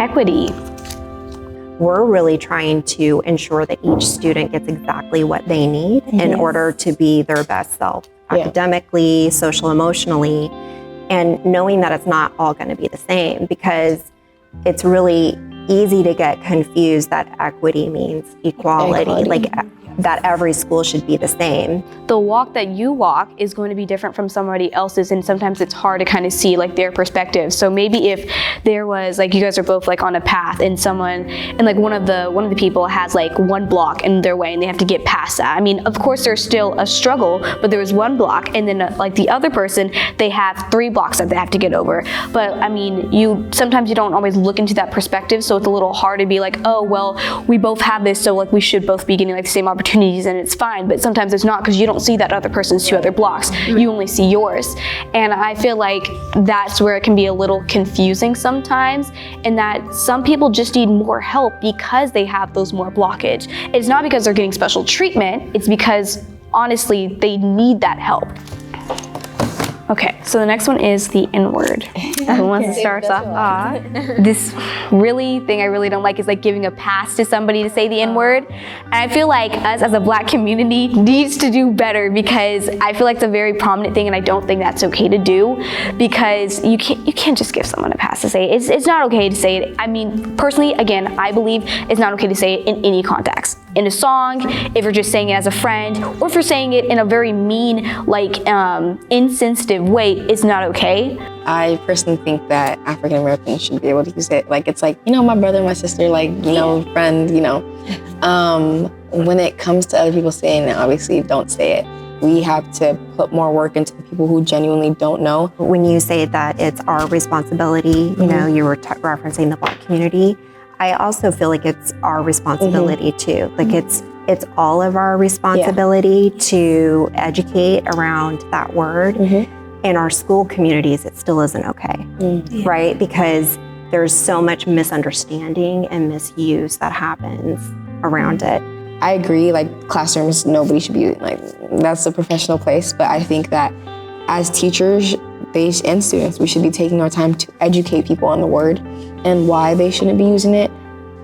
equity? We're really trying to ensure that each student gets exactly what they need in order to be their best self, academically, social, emotionally, and knowing that it's not all going to be the same, because it's really easy to get confused that equity means equality. Like that every school should be the same. The walk that you walk is going to be different from somebody else's, and sometimes it's hard to kind of see like their perspective. So maybe if there was like, you guys are both like on a path, and someone, and like one of the people has like one block in their way and they have to get past that. I mean, of course there's still a struggle, but there was one block, and then like the other person, they have 3 blocks that they have to get over. But I mean, sometimes you don't always look into that perspective, so it's a little hard to be like, oh, well, we both have this, so like we should both be getting like the same opportunities, and it's fine. But sometimes it's not, because you don't see that other person's 2 other blocks. You only see yours. And I feel like that's where it can be a little confusing sometimes, and that some people just need more help because they have those more blockage. It's not because they're getting special treatment, it's because honestly they need that help. Okay, so the next one is the N-word. Who wants to start us off? This thing I really don't like is like giving a pass to somebody to say the N-word. And I feel like us as a Black community needs to do better, because I feel like it's a very prominent thing, and I don't think that's okay to do, because you can't just give someone a pass to say it. It's not okay to say it. I mean, personally, again, I believe it's not okay to say it in any context. In a song, if you're just saying it as a friend, or if you're saying it in a very mean, like insensitive way, it's not okay. I personally think that African Americans should be able to use it. Like, it's like, my brother, my sister, like, friend, When it comes to other people saying it, obviously don't say it. We have to put more work into the people who genuinely don't know. When you say that it's our responsibility, you were referencing the Black community, I also feel like it's our responsibility too. Like it's all of our responsibility to educate around that word. In our school communities, it still isn't okay, right? Because there's so much misunderstanding and misuse that happens around it. I agree, like classrooms, nobody should be, like, that's a professional place, but I think that as teachers and students, we should be taking our time to educate people on the word and why they shouldn't be using it.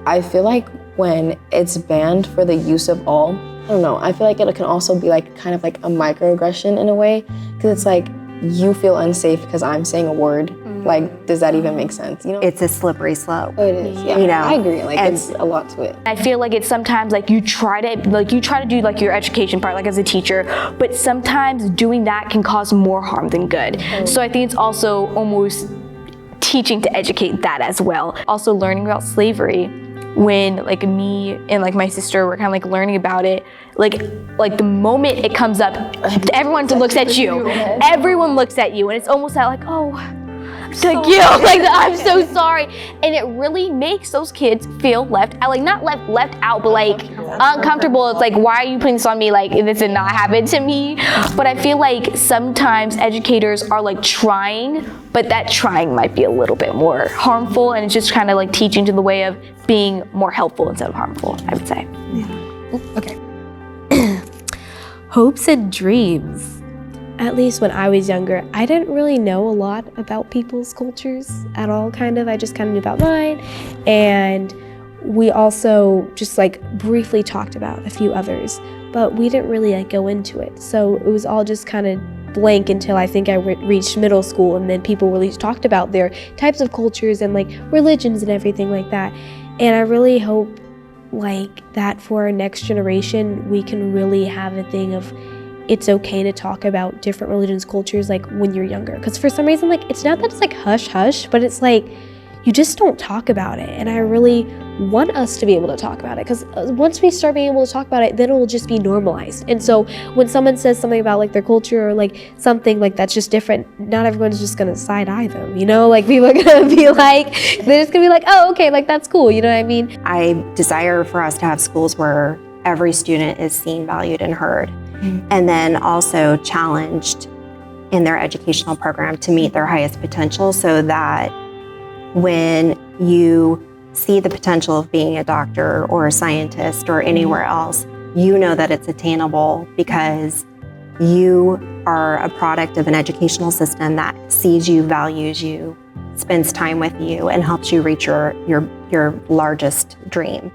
I feel like when it's banned for the use of all, I don't know, I feel like it can also be like kind of like a microaggression in a way, because it's like, you feel unsafe because I'm saying a word. Like, does that even make sense? It's a slippery slope. Oh, it is. Yeah, I agree. Like, it's a lot to it. I feel like it's sometimes like you try to do like your education part, like as a teacher, but sometimes doing that can cause more harm than good. So I think it's also almost teaching to educate that as well. Also learning about slavery. When like me and like my sister were kind of like learning about it, like the moment it comes up, everyone looks at you. Everyone looks at you, and it's almost like, oh, like you, like I'm so sorry, and it really makes those kids feel left out, like not left out, but like uncomfortable. It's like, why are you putting this on me? Like, this did not happen to me. But I feel like sometimes educators are like trying, but that trying might be a little bit more harmful, and it's just kind of like teaching to the way of being more helpful instead of harmful, I would say. Okay. Hopes and dreams. At least when I was younger, I didn't really know a lot about people's cultures at all, kind of. I just kind of knew about mine. And we also just like briefly talked about a few others, but we didn't really like go into it. So it was all just kind of blank until I think I reached middle school, and then people really talked about their types of cultures and like religions and everything like that. And I really hope like that for our next generation, we can really have a thing of it's okay to talk about different religions, cultures, like when you're younger. Because for some reason, like it's not that it's like hush hush, but it's like you just don't talk about it. And I really want us to be able to talk about it, because once we start being able to talk about it, then it will just be normalized. And so when someone says something about like their culture or like something like that's just different, not everyone's just gonna side eye them, like people are gonna be like, they're just gonna be like, oh, okay, like that's cool, you know what I mean? I desire for us to have schools where every student is seen, valued, and heard, and then also challenged in their educational program to meet their highest potential, so that when you see the potential of being a doctor or a scientist or anywhere else, you know that it's attainable because you are a product of an educational system that sees you, values you, spends time with you and helps you reach your largest dream.